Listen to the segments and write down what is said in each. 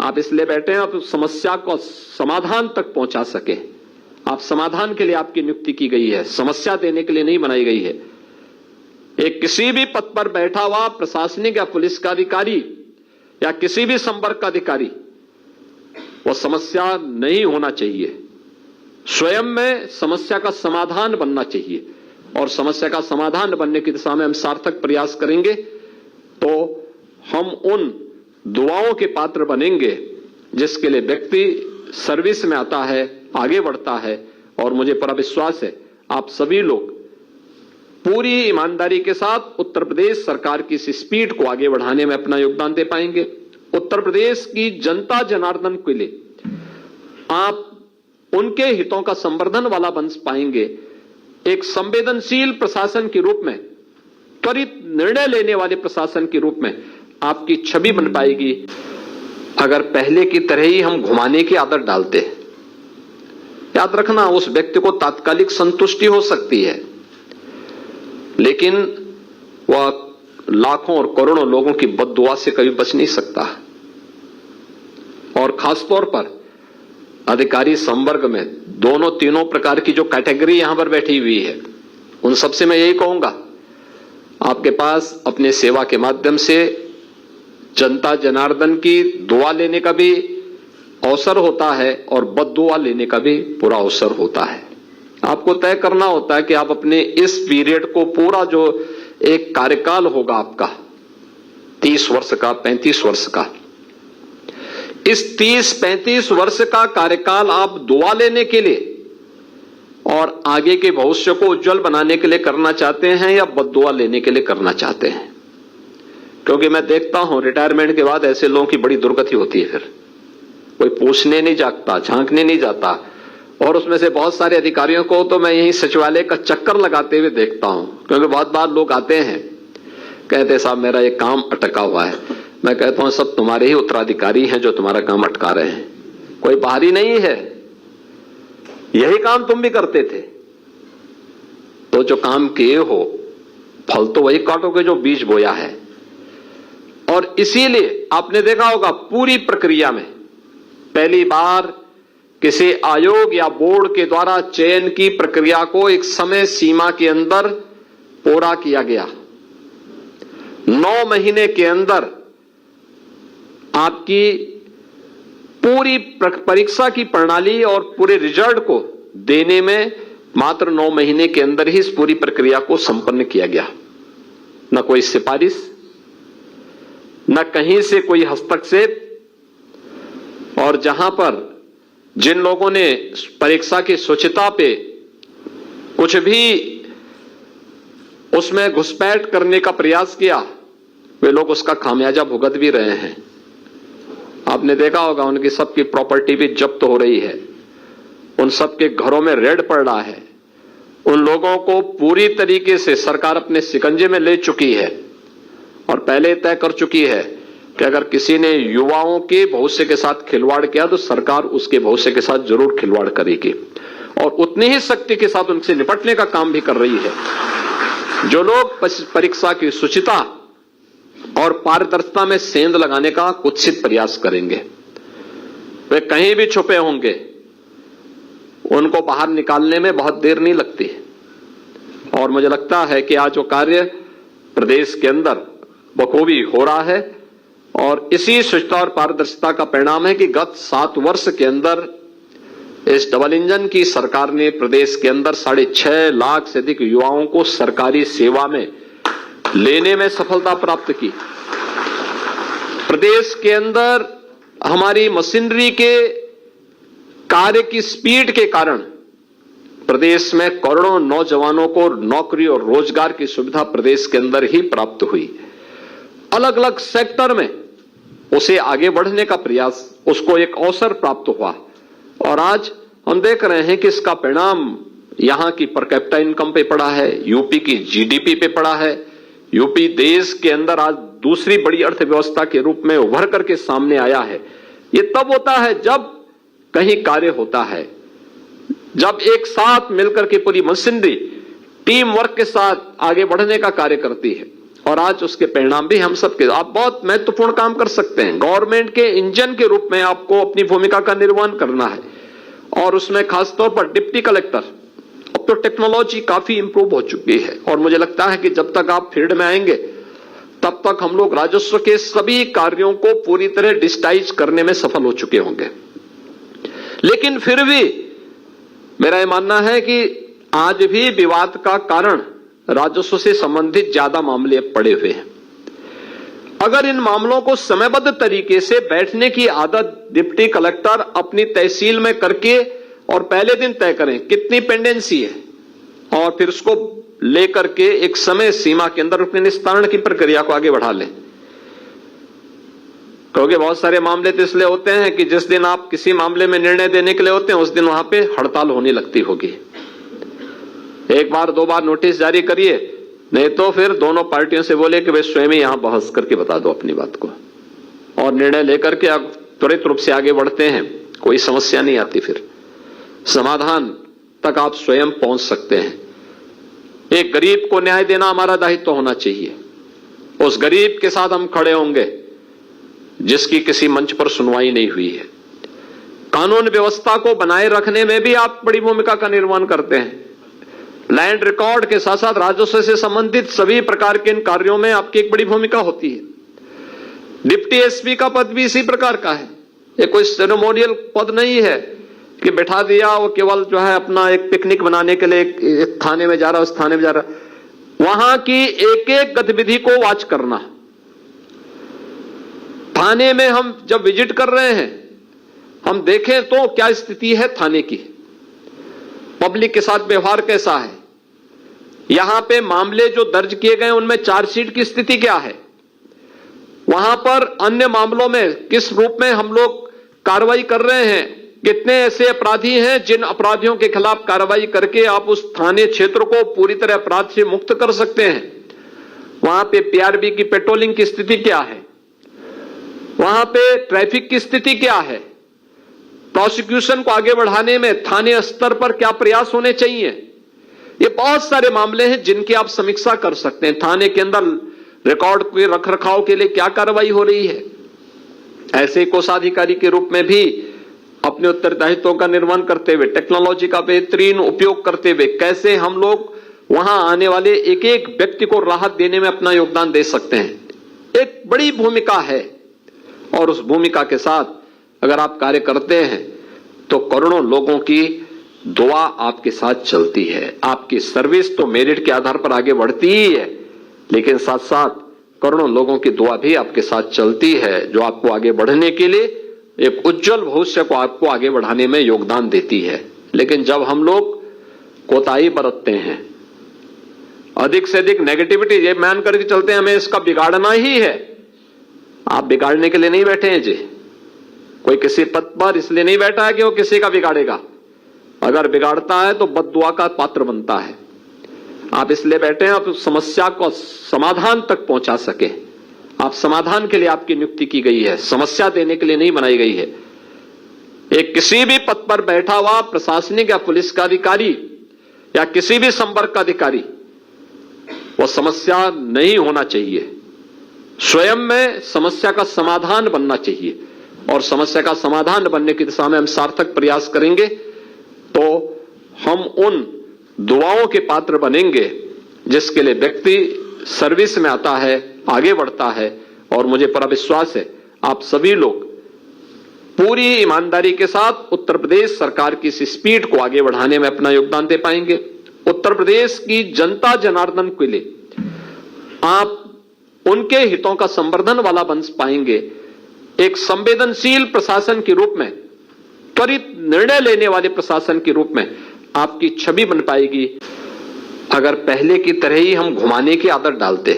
आप इसलिए बैठे हैं आप समस्या को समाधान तक पहुंचा सके। आप समाधान के लिए आपकी नियुक्ति की गई है, समस्या देने के लिए नहीं बनाई गई है। एक किसी भी पद पर बैठा हुआ प्रशासनिक या पुलिस का अधिकारी या किसी भी संपर्क का अधिकारी वो समस्या नहीं होना चाहिए, स्वयं में समस्या का समाधान बनना चाहिए और समस्या का समाधान बनने की दिशा में हम सार्थक प्रयास करेंगे तो हम उन दुआओं के पात्र बनेंगे जिसके लिए व्यक्ति सर्विस में आता है, आगे बढ़ता है। और मुझे पूरा विश्वास है आप सभी लोग पूरी ईमानदारी के साथ उत्तर प्रदेश सरकार की इस स्पीड को आगे बढ़ाने में अपना योगदान दे पाएंगे। उत्तर प्रदेश की जनता जनार्दन के लिए आप उनके हितों का संवर्धन वाला बन पाएंगे। एक संवेदनशील प्रशासन के रूप में, त्वरित निर्णय लेने वाले प्रशासन के रूप में आपकी छवि बन पाएगी। अगर पहले की तरह ही हम घुमाने की आदत डालते, याद रखना उस व्यक्ति को तात्कालिक संतुष्टि हो सकती है, लेकिन वह लाखों और करोड़ों लोगों की बद्दुआ से कभी बच नहीं सकता। और खासतौर पर अधिकारी संवर्ग में दोनों तीनों प्रकार की जो कैटेगरी यहां पर बैठी हुई है, उन सबसे मैं यही कहूंगा, आपके पास अपने सेवा के माध्यम से जनता जनार्दन की दुआ लेने का भी अवसर होता है और बद्दुआ लेने का भी पूरा अवसर होता है। आपको तय करना होता है कि आप अपने इस पीरियड को पूरा जो एक कार्यकाल होगा आपका 30 वर्ष का, 35 वर्ष का, इस 30-35 वर्ष का कार्यकाल आप दुआ लेने के लिए और आगे के भविष्य को उज्जवल बनाने के लिए करना चाहते हैं या बद्दुआ लेने के लिए करना चाहते हैं। क्योंकि मैं देखता हूं रिटायरमेंट के बाद ऐसे लोगों की बड़ी दुर्गति होती है, फिर कोई पूछने नहीं जाता, झांकने नहीं जाता। और उसमें से बहुत सारे अधिकारियों को तो मैं यही सचिवालय का चक्कर लगाते हुए देखता हूं, क्योंकि बहुत बार लोग आते हैं कहते साहब मेरा ये काम अटका हुआ है। मैं कहता हूं सब तुम्हारे ही उत्तराधिकारी हैं जो तुम्हारा काम अटका रहे हैं, कोई बाहरी नहीं है, यही काम तुम भी करते थे। तो जो काम किए हो फल तो वही काटोगे जो बीज बोया है। और इसीलिए आपने देखा होगा पूरी प्रक्रिया में पहली बार किसी आयोग या बोर्ड के द्वारा चयन की प्रक्रिया को एक समय सीमा के अंदर पूरा किया गया। 9 महीने के अंदर आपकी पूरी परीक्षा की प्रणाली और पूरे रिजल्ट को देने में मात्र 9 महीने के अंदर ही इस पूरी प्रक्रिया को संपन्न किया गया। न कोई सिफारिश, न कहीं से कोई हस्तक्षेप। और जहां पर जिन लोगों ने परीक्षा की शुचिता पे कुछ भी उसमें घुसपैठ करने का प्रयास किया, वे लोग उसका खामियाजा भुगत भी रहे हैं। आपने देखा होगा उनकी सबकी प्रॉपर्टी भी जब्त हो रही है, उन सबके घरों में रेड पड़ रहा है। उन लोगों को पूरी तरीके से सरकार अपने शिकंजे में ले चुकी है और पहले तय कर चुकी है कि अगर किसी ने युवाओं के भविष्य के साथ खिलवाड़ किया तो सरकार उसके भविष्य के साथ जरूर खिलवाड़ करेगी और उतनी ही शक्ति के साथ उनसे निपटने का काम भी कर रही है। जो लोग परीक्षा की शुचिता और पारदर्शिता में सेंध लगाने का कुत्सित प्रयास करेंगे, वे कहीं भी छुपे होंगे, उनको बाहर निकालने में बहुत देर नहीं लगती। और मुझे लगता है कि आज जो कार्य प्रदेश के अंदर बखूबी हो रहा है और इसी शुचिता और पारदर्शिता का परिणाम है कि गत 7 वर्ष के अंदर इस डबल इंजन की सरकार ने प्रदेश के अंदर 6.5 लाख से अधिक युवाओं को सरकारी सेवा में लेने में सफलता प्राप्त की। प्रदेश के अंदर हमारी मशीनरी के कार्य की स्पीड के कारण प्रदेश में करोड़ों नौजवानों को नौकरी और रोजगार की सुविधा प्रदेश के अंदर ही प्राप्त हुई। अलग अलग सेक्टर में उसे आगे बढ़ने का प्रयास, उसको एक अवसर प्राप्त हुआ और आज हम देख रहे हैं कि इसका परिणाम यहां की पर कैपिटा इनकम पे पड़ा है, यूपी की जीडीपी पे पड़ा है। यूपी देश के अंदर आज दूसरी बड़ी अर्थव्यवस्था के रूप में उभर करके सामने आया है। ये तब होता है जब कहीं कार्य होता है, जब एक साथ मिलकर के पूरी मशीनरी टीम वर्क के साथ आगे बढ़ने का कार्य करती है। और आज उसके परिणाम भी हम सबके। आप बहुत महत्वपूर्ण काम कर सकते हैं। गवर्नमेंट के इंजन के रूप में आपको अपनी भूमिका का निर्वहन करना है, और उसमें खासतौर पर डिप्टी कलेक्टर। अब तो टेक्नोलॉजी काफी इंप्रूव हो चुकी है, और मुझे लगता है कि जब तक आप फील्ड में आएंगे तब तक हम लोग राजस्व के सभी कार्यों को पूरी तरह डिजिटाइज करने में सफल हो चुके होंगे। लेकिन फिर भी मेरा यह मानना है कि आज भी विवाद का कारण राजस्व से संबंधित ज्यादा मामले पड़े हुए हैं। अगर इन मामलों को समयबद्ध तरीके से बैठने की आदत डिप्टी कलेक्टर अपनी तहसील में करके और पहले दिन तय करें कितनी पेंडेंसी है, और फिर उसको लेकर के एक समय सीमा के अंदर अपने निस्तारण की प्रक्रिया को आगे बढ़ा लें। क्योंकि बहुत सारे मामले तो इसलिए होते हैं कि जिस दिन आप किसी मामले में निर्णय देने के लिए होते हैं उस दिन वहां पे हड़ताल होने लगती होगी। एक बार दो बार नोटिस जारी करिए, नहीं तो फिर दोनों पार्टियों से बोले कि वे स्वयं ही यहां बहस करके बता दो अपनी बात को, और निर्णय लेकर के आप त्वरित रूप से आगे बढ़ते हैं। कोई समस्या नहीं आती, फिर समाधान तक आप स्वयं पहुंच सकते हैं। एक गरीब को न्याय देना हमारा दायित्व होना चाहिए। उस गरीब के साथ हम खड़े होंगे जिसकी किसी मंच पर सुनवाई नहीं हुई है। कानून व्यवस्था को बनाए रखने में भी आप बड़ी भूमिका का निर्वहन करते हैं। लैंड रिकॉर्ड के साथ साथ राजस्व से संबंधित सभी प्रकार के इन कार्यों में आपकी एक बड़ी भूमिका होती है। डिप्टी एसपी का पद भी इसी प्रकार का है। ये कोई सेरेमोनियल पद नहीं है कि बैठा दिया वो केवल जो है अपना एक पिकनिक बनाने के लिए एक थाने में जा रहा, उस थाने में जा रहा। वहां की एक एक गतिविधि को वॉच करना। थाने में हम जब विजिट कर रहे हैं, हम देखें तो क्या स्थिति है थाने की, पब्लिक के साथ व्यवहार कैसा है, यहां पे मामले जो दर्ज किए गए उनमें चार्जशीट की स्थिति क्या है, वहां पर अन्य मामलों में किस रूप में हम लोग कार्रवाई कर रहे हैं, कितने ऐसे अपराधी हैं जिन अपराधियों के खिलाफ कार्रवाई करके आप उस थाने क्षेत्र को पूरी तरह अपराध से मुक्त कर सकते हैं। वहां पे पीआरबी की पेट्रोलिंग की स्थिति क्या है, वहां पे ट्रैफिक की स्थिति क्या है, प्रोसिक्यूशन को आगे बढ़ाने में थाने स्तर पर क्या प्रयास होने चाहिए। ये बहुत सारे मामले हैं जिनकी आप समीक्षा कर सकते हैं। थाने के अंदर रिकॉर्ड के रखरखाव के लिए क्या कार्रवाई हो रही है। ऐसे कोषाधिकारी के रूप में भी अपने उत्तरदायित्वों का निर्वहन करते हुए, टेक्नोलॉजी का बेहतरीन उपयोग करते हुए कैसे हम लोग वहां आने वाले एक एक व्यक्ति को राहत देने में अपना योगदान दे सकते हैं, एक बड़ी भूमिका है। और उस भूमिका के साथ अगर आप कार्य करते हैं तो करोड़ों लोगों की दुआ आपके साथ चलती है। आपकी सर्विस तो मेरिट के आधार पर आगे बढ़ती ही है, लेकिन साथ साथ करोड़ों लोगों की दुआ भी आपके साथ चलती है, जो आपको आगे बढ़ने के लिए एक उज्जवल भविष्य को आपको आगे बढ़ाने में योगदान देती है। लेकिन जब हम लोग कोताही बरतते हैं, अधिक से अधिक नेगेटिविटी ये मान करके चलते हैं हमें इसका बिगाड़ना ही है, आप बिगाड़ने के लिए नहीं बैठे हैं जी। कोई किसी पद पर इसलिए नहीं बैठा है कि वो किसी का बिगाड़ेगा। अगर बिगाड़ता है तो बद्दुआ का पात्र बनता है। आप इसलिए बैठे हैं आप समस्या को समाधान तक पहुंचा सके। आप समाधान के लिए आपकी नियुक्ति की गई है, समस्या देने के लिए नहीं बनाई गई है। एक किसी भी पद पर बैठा हुआ प्रशासनिक या पुलिस का अधिकारी या किसी भी संपर्क का अधिकारी, वो समस्या नहीं होना चाहिए, स्वयं में समस्या का समाधान बनना चाहिए। और समस्या का समाधान बनने की दिशा में हम सार्थक प्रयास करेंगे तो हम उन दुआओं के पात्र बनेंगे जिसके लिए व्यक्ति सर्विस में आता है, आगे बढ़ता है। और मुझे पूरा विश्वास है आप सभी लोग पूरी ईमानदारी के साथ उत्तर प्रदेश सरकार की इस स्पीड को आगे बढ़ाने में अपना योगदान दे पाएंगे। उत्तर प्रदेश की जनता जनार्दन के लिए आप उनके हितों का संवर्धन वाला बन पाएंगे। एक संवेदनशील प्रशासन के रूप में, त्वरित निर्णय लेने वाले प्रशासन के रूप में आपकी छवि बन पाएगी। अगर पहले की तरह ही हम घुमाने की आदत डालते,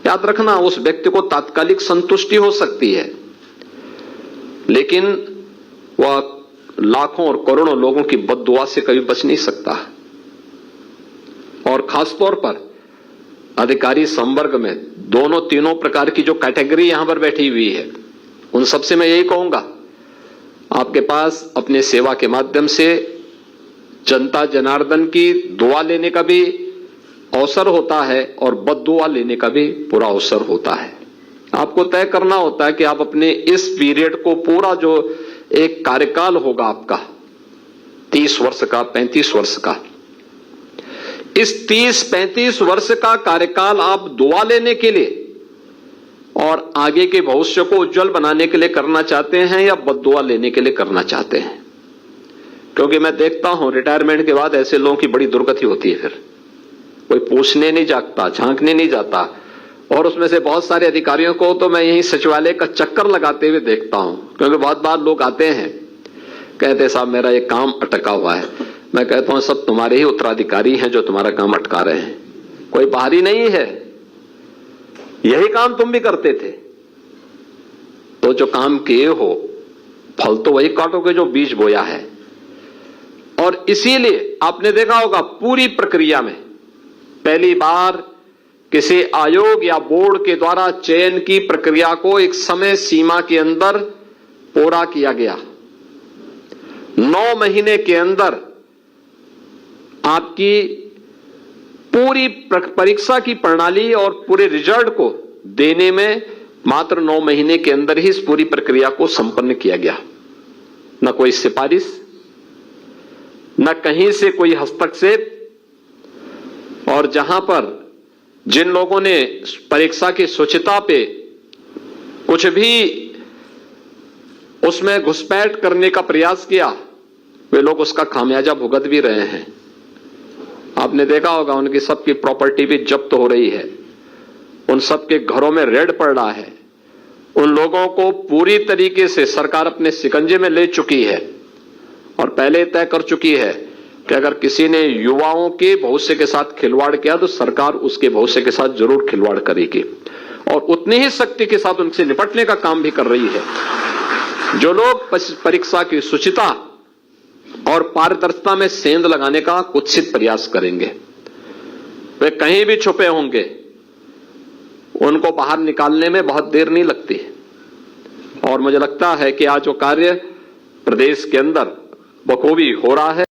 याद रखना उस व्यक्ति को तात्कालिक संतुष्टि हो सकती है, लेकिन वह लाखों और करोड़ों लोगों की बद्दुआ से कभी बच नहीं सकता। और खासतौर पर अधिकारी संवर्ग में दोनों तीनों प्रकार की जो कैटेगरी यहां पर बैठी हुई है, उन सबसे मैं यही कहूंगा, आपके पास अपने सेवा के माध्यम से जनता जनार्दन की दुआ लेने का भी अवसर होता है और बद्दुआ लेने का भी पूरा अवसर होता है। आपको तय करना होता है कि आप अपने इस पीरियड को पूरा जो एक कार्यकाल होगा आपका 30 वर्ष का 35 वर्ष का, इस 30-35 वर्ष का कार्यकाल आप दुआ लेने के लिए और आगे के भविष्य को उज्जवल बनाने के लिए करना चाहते हैं या बद्दुआ लेने के लिए करना चाहते हैं। क्योंकि मैं देखता हूं रिटायरमेंट के बाद ऐसे लोगों की बड़ी दुर्गति होती है, फिर कोई पूछने नहीं जाता, झांकने नहीं जाता, और उसमें से बहुत सारे अधिकारियों को तो मैं यही सचिवालय का चक्कर लगाते हुए देखता हूं। क्योंकि बहुत बार लोग आते हैं, कहते साहब मेरा एक काम अटका हुआ है। मैं कहता हूं सब तुम्हारे ही उत्तराधिकारी हैं जो तुम्हारा काम अटका रहे हैं, कोई बाहरी नहीं है, यही काम तुम भी करते थे। तो जो काम किए हो फल तो वही काटोगे जो बीज बोया है। और इसीलिए आपने देखा होगा पूरी प्रक्रिया में पहली बार किसी आयोग या बोर्ड के द्वारा चयन की प्रक्रिया को एक समय सीमा के अंदर पूरा किया गया। 9 महीने के अंदर आपकी पूरी परीक्षा की प्रणाली और पूरे रिजल्ट को देने में मात्र 9 महीने के अंदर ही इस पूरी प्रक्रिया को संपन्न किया गया। न कोई सिफारिश, न कहीं से कोई हस्तक्षेप, और जहां पर जिन लोगों ने परीक्षा की शुचिता पे कुछ भी उसमें घुसपैठ करने का प्रयास किया, वे लोग उसका खामियाजा भुगत भी रहे हैं। आपने देखा होगा उनकी सबकी प्रॉपर्टी भी जब्त हो रही है, उन सबके घरों में रेड पड़ रहा है। उन लोगों को पूरी तरीके से सरकार अपने शिकंजे में ले चुकी है और पहले तय कर चुकी है कि अगर किसी ने युवाओं के भविष्य के साथ खिलवाड़ किया तो सरकार उसके भविष्य के साथ जरूर खिलवाड़ करेगी और उतनी ही शक्ति के साथ उनसे निपटने का काम भी कर रही है। जो लोग परीक्षा की शुचिता और पारदर्शिता में सेंध लगाने का कुत्सित प्रयास करेंगे, वे कहीं भी छुपे होंगे, उनको बाहर निकालने में बहुत देर नहीं लगती। और मुझे लगता है कि आज जो कार्य प्रदेश के अंदर बखूबी हो रहा है,